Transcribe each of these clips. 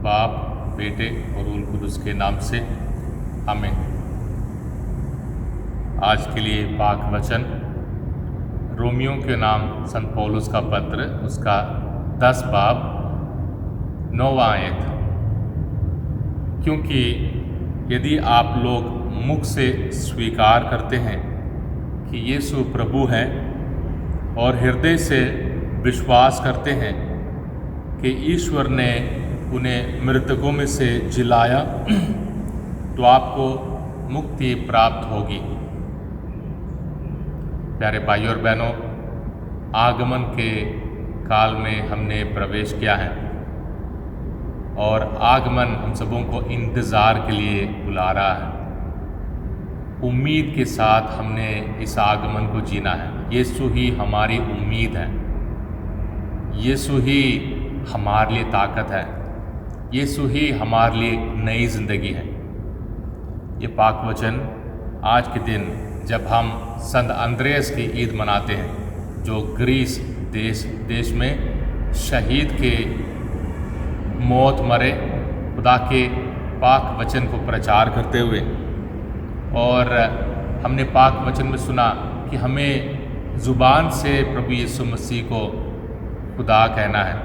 बाप, बेटे और रूह कुदस के नाम से आमीन। आज के लिए पाक वचन रोमियो के नाम संत पौलुस का पत्र, उसका 10 बाब 9वां आयत। क्योंकि यदि आप लोग मुख से स्वीकार करते हैं कि यीशु प्रभु है और हृदय से विश्वास करते हैं कि ईश्वर ने उन्हें मृतकों में से जिलाया, तो आपको मुक्ति प्राप्त होगी। प्यारे भाइयों और बहनों, आगमन के काल में हमने प्रवेश किया है और आगमन हम सबों को इंतज़ार के लिए बुला रहा है। उम्मीद के साथ हमने इस आगमन को जीना है। यीशु ही हमारी उम्मीद है, यीशु ही हमारे लिए ताकत है, यीशु ही हमारे लिए नई ज़िंदगी है। ये पाक वचन आज के दिन जब हम संत अंद्रयास की ईद मनाते हैं, जो ग्रीस देश में शहीद के मौत मरे खुदा के पाक वचन को प्रचार करते हुए, और हमने पाक वचन में सुना कि हमें ज़ुबान से प्रभु यीशु मसीह को खुदा कहना है,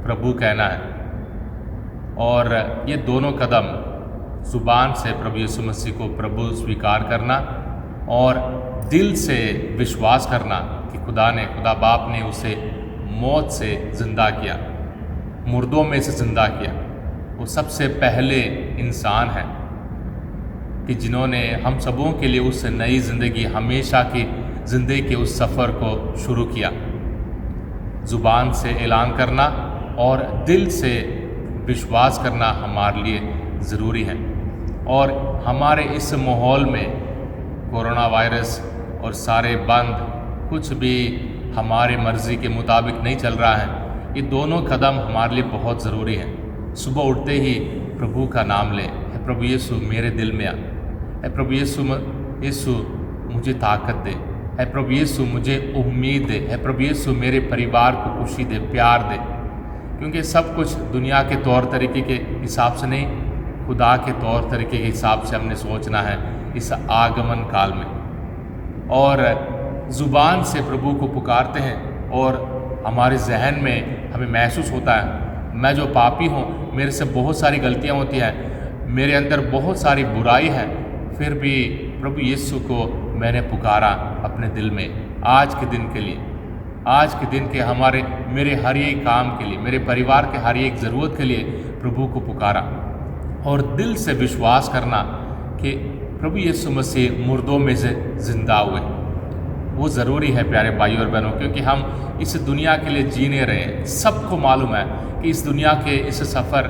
प्रभु कहना है। और ये दोनों कदम, ज़ुबान से प्रभु यीशु मसीह को प्रभु स्वीकार करना और दिल से विश्वास करना कि खुदा बाप ने उसे मौत से ज़िंदा किया, मुर्दों में से ज़िंदा किया। वो सबसे पहले इंसान है कि जिन्होंने हम सबों के लिए उस नई ज़िंदगी, हमेशा की ज़िंदगी के उस सफ़र को शुरू किया। ज़ुबान से ऐलान करना और दिल से विश्वास करना हमारे लिए ज़रूरी है। और हमारे इस माहौल में कोरोना वायरस और सारे बंद, कुछ भी हमारे मर्ज़ी के मुताबिक नहीं चल रहा है। ये दोनों कदम हमारे लिए बहुत ज़रूरी हैं। सुबह उठते ही प्रभु का नाम लें, है प्रभु यीशु मेरे दिल में आ, है प्रभु यीशु मुझे ताकत दे, है प्रभु यीशु मुझे उम्मीद दे, है प्रभु यीशु मेरे परिवार को खुशी दे, प्यार दे। क्योंकि सब कुछ दुनिया के तौर तरीके के हिसाब से नहीं, खुदा के तौर तरीके के हिसाब से हमने सोचना है इस आगमन काल में। और ज़ुबान से प्रभु को पुकारते हैं और हमारे जहन में हमें महसूस होता है, मैं जो पापी हूँ, मेरे से बहुत सारी गलतियाँ होती हैं, मेरे अंदर बहुत सारी बुराई है, फिर भी प्रभु यीशु को मैंने पुकारा अपने दिल में आज के दिन के लिए, आज के दिन के मेरे हर एक काम के लिए, मेरे परिवार के हर एक ज़रूरत के लिए प्रभु को पुकारा। और दिल से विश्वास करना कि प्रभु यीशु मसीह मुर्दों में से ज़िंदा हुए, वो ज़रूरी है प्यारे भाइयों और बहनों। क्योंकि हम इस दुनिया के लिए जी नहीं रहे हैं। सबको मालूम है कि इस दुनिया के इस सफ़र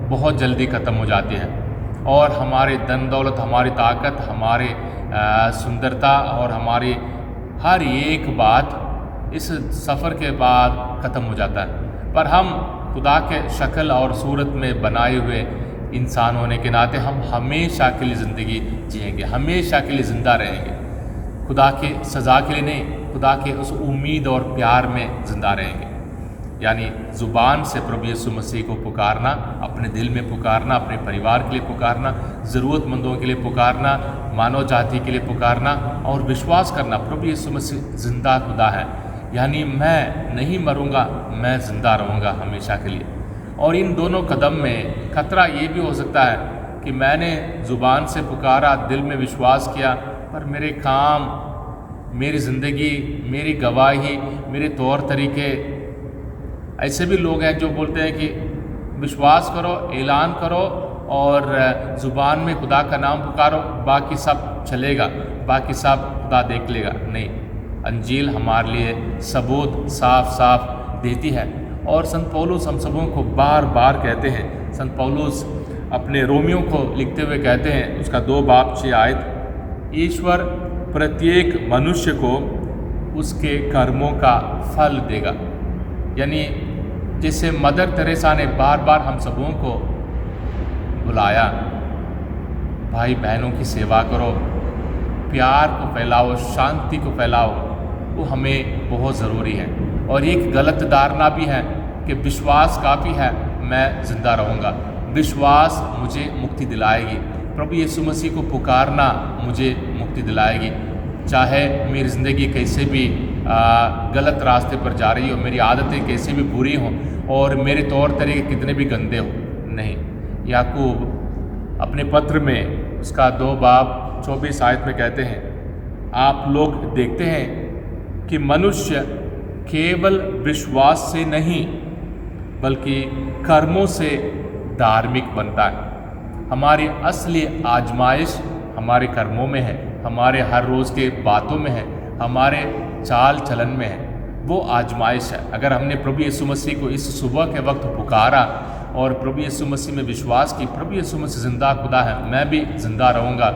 बहुत जल्दी ख़त्म हो जाते हैं और हमारे धन दौलत, हमारी ताकत, हमारे सुंदरता और हमारी हर एक बात इस सफ़र के बाद ख़त्म हो जाता है। पर हम खुदा के शक्ल और सूरत में बनाए हुए इंसान होने के नाते हम हमेशा के लिए ज़िंदगी जिएंगे, हमेशा के लिए ज़िंदा रहेंगे। खुदा के सज़ा के लिए नहीं, खुदा के उस उम्मीद और प्यार में ज़िंदा रहेंगे। यानी ज़ुबान से प्रभु यीशु मसीह को पुकारना, अपने दिल में पुकारना, अपने परिवार के लिए पुकारना, ज़रूरतमंदों के लिए पुकारना, मानव जाति के लिए पुकारना और विश्वास करना प्रभु यीशु मसीह ज़िंदा खुदा है। यानी मैं नहीं मरूंगा, मैं ज़िंदा रहूँगा हमेशा के लिए। और इन दोनों कदम में खतरा ये भी हो सकता है कि मैंने ज़ुबान से पुकारा, दिल में विश्वास किया, पर मेरे काम, मेरी ज़िंदगी, मेरी गवाही, मेरे तौर तरीके, ऐसे भी लोग हैं जो बोलते हैं कि विश्वास करो, ऐलान करो और ज़ुबान में खुदा का नाम पुकारो, बाकी सब चलेगा, बाकी सब खुदा देख लेगा। नहीं, अंजील हमारे लिए सबूत साफ साफ देती है। और संत पौलुस हम सबों को बार बार कहते हैं, संत पौलुस अपने रोमियो को लिखते हुए कहते हैं, उसका 2 बाब 6 आयत, ईश्वर प्रत्येक मनुष्य को उसके कर्मों का फल देगा। यानी जैसे मदर तेरेसा ने बार बार हम सबों को बुलाया, भाई बहनों की सेवा करो, प्यार को फैलाओ, शांति को फैलाओ, वो हमें बहुत ज़रूरी है। और एक गलत धारणा भी है कि विश्वास काफ़ी है, मैं ज़िंदा रहूँगा, विश्वास मुझे मुक्ति दिलाएगी। प्रभु यीशु मसीह को पुकारना मुझे मुक्ति दिलाएगी। चाहे मेरी ज़िंदगी कैसे भी गलत रास्ते पर जा रही हो, मेरी आदतें कैसे भी बुरी हों और मेरे तौर तरीके कितने भी गंदे हो, नहीं। याकूब अपने पत्र में उसका 2 बाब 24 आयत में कहते हैं, आप लोग देखते हैं कि मनुष्य केवल विश्वास से नहीं बल्कि कर्मों से धार्मिक बनता है। हमारी असली आजमाइश हमारे कर्मों में है, हमारे हर रोज़ के बातों में है, हमारे चाल चलन में है, वो आजमाइश है। अगर हमने प्रभु यीशु मसीह को इस सुबह के वक्त पुकारा और प्रभु यीशु मसीह में विश्वास की, प्रभु यीशु मसीह ज़िंदा खुदा है, मैं भी ज़िंदा रहूँगा,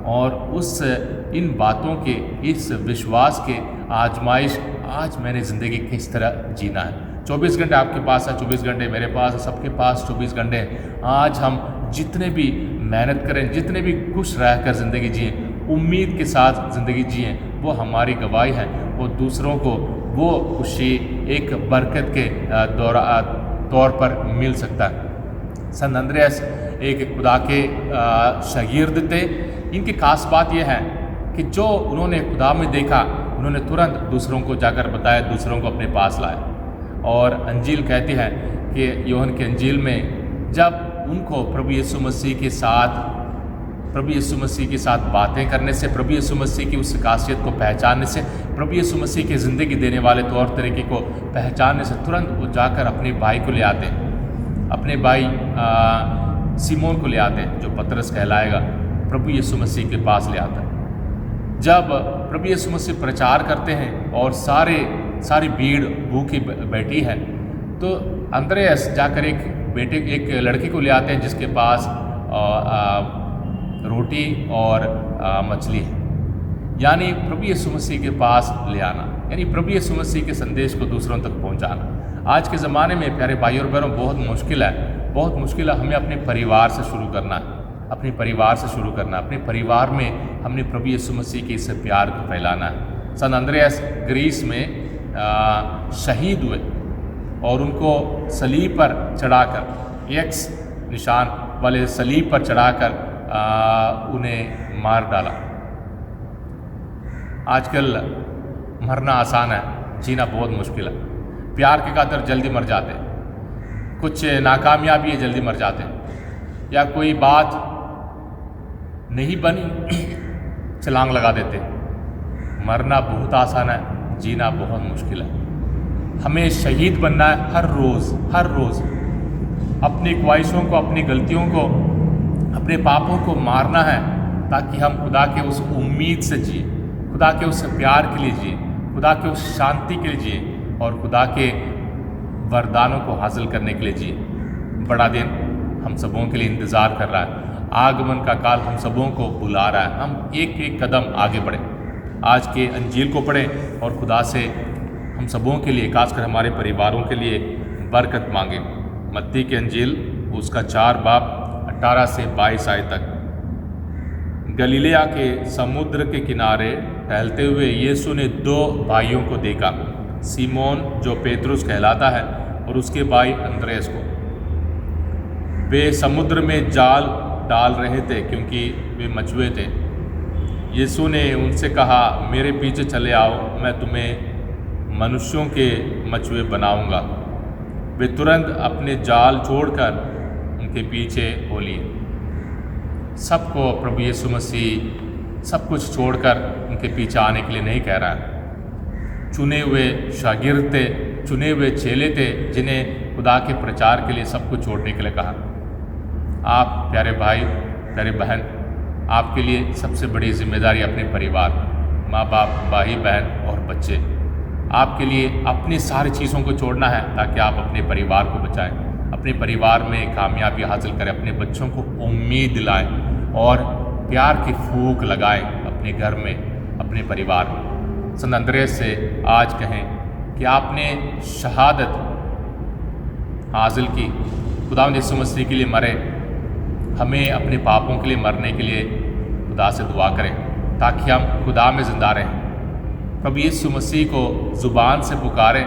और उस इन बातों के, इस विश्वास के आजमाइश आज मैंने ज़िंदगी किस तरह जीना है। 24 घंटे आपके पास है, 24 घंटे मेरे पास है, सबके पास 24 घंटे हैं। आज हम जितने भी मेहनत करें, जितने भी खुश रहकर ज़िंदगी जिएँ, उम्मीद के साथ ज़िंदगी जिएँ, वो हमारी गवाही है। वो दूसरों को वो खुशी एक बरकत के तौर पर मिल सकता है। संत अंद्रयास एक खुदा के शागिर्द थे। इनकी खास बात यह है कि जो उन्होंने खुदा में देखा, उन्होंने तुरंत दूसरों को जाकर बताया, दूसरों को अपने पास लाया। और अंजील कहती है कि यूहन्ना की अंजील में जब उनको प्रभु यीशु मसीह के साथ बातें करने से, प्रभु यीशु मसीह की उस खासियत को पहचानने से, प्रभु यीशु मसीह के ज़िंदगी देने वाले तौर तरीके को पहचानने से तुरंत वो जाकर अपने भाई को ले आते हैं, अपने भाई सिमोन को ले आते हैं, जो पतरस कहलाएगा, प्रभु यीशु मसीह के पास ले आता है। जब प्रभु यीशु मसीह प्रचार करते हैं और सारी भीड़ भूखी बैठी है, तो अंद्रयास जाकर एक लड़के को ले आते हैं जिसके पास रोटी और मछली है। यानी प्रभु यीशु मसीह के पास ले आना, यानी प्रभु यीशु मसीह के संदेश को दूसरों तक पहुंचाना। आज के ज़माने में प्यारे भाइयों और बहनों बहुत मुश्किल है। हमें अपने परिवार से शुरू करना है, अपने परिवार से शुरू करना। अपने परिवार में हमने प्रभु यीशु मसीह के इस प्यार को फैलाना है। संत अंद्रयास ग्रीस में शहीद हुए और उनको सलीब पर चढ़ाकर, एक्स निशान वाले सलीब पर चढ़ाकर उन्हें मार डाला। आजकल मरना आसान है, जीना बहुत मुश्किल है। प्यार के खातिर जल्दी मर जाते हैं, कुछ नाकामयाबी है जल्दी मर जाते हैं, या कोई बात नहीं बनी छलांग लगा देते हैं। मरना बहुत आसान है, जीना बहुत मुश्किल है। हमें शहीद बनना है हर रोज़ अपनी ख्वाहिशों को, अपनी गलतियों को, अपने पापों को मारना है, ताकि हम खुदा के उस उम्मीद से जिए, खुदा के उस प्यार के लिए जिए, खुदा के उस शांति के लिए जिए और खुदा के वरदानों को हासिल करने के लिए जिए। बड़ा दिन हम सबों के लिए इंतज़ार कर रहा है। आगमन का काल हम सबों को बुला रहा है। हम एक एक कदम आगे बढ़ें, आज के अंजील को पढ़ें और खुदा से हम सबों के लिए, खासकर हमारे परिवारों के लिए बरकत मांगें। मत्ती के अंजील उसका 4 बाब 18 से 22 आयत तक। गलीलिया के समुद्र के किनारे टहलते हुए यीशु ने 2 भाइयों को देखा, सिमोन जो पेतरुस कहलाता है और उसके भाई अंद्रयास को। वे समुद्र में जाल डाल रहे थे क्योंकि वे मछुए थे। यीशु ने उनसे कहा, मेरे पीछे चले आओ, मैं तुम्हें मनुष्यों के मछुए बनाऊंगा। वे तुरंत अपने जाल छोड़कर उनके पीछे हो लिए। सबको प्रभु यीशु मसीह सब कुछ छोड़कर उनके पीछे आने के लिए नहीं कह रहा है। चुने हुए शागिर्द थे, चुने हुए चेले थे, जिन्हें खुदा के प्रचार के लिए सब कुछ छोड़ने के लिए कहा। आप प्यारे भाई, प्यारे बहन, आपके लिए सबसे बड़ी जिम्मेदारी अपने परिवार, माँ बाप, भाई बहन और बच्चे। आपके लिए अपनी सारी चीज़ों को छोड़ना है ताकि आप अपने परिवार को बचाएं, अपने परिवार में कामयाबी हासिल करें, अपने बच्चों को उम्मीद दिलाएं और प्यार की फूंक लगाएं अपने घर में, अपने परिवार में। संत अंद्रयास से आज कहें कि आपने शहादत हासिल की, खुदावंद यीशु मसीह के लिए मरे। हमें अपने पापों के लिए मरने के लिए खुदा से दुआ करें ताकि हम खुदा में ज़िंदा रहें। प्रभु यीशु मसीह को ज़ुबान से पुकारें,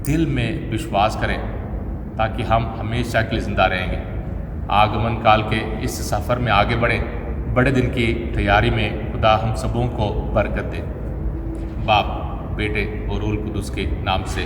दिल में विश्वास करें, ताकि हम हमेशा के लिए ज़िंदा रहेंगे। आगमन काल के इस सफ़र में आगे बढ़ें। बड़े दिन की तैयारी में खुदा हम सबों को बरकत दे। बाप, बेटे और रूहुल कुद्दूस के नाम से।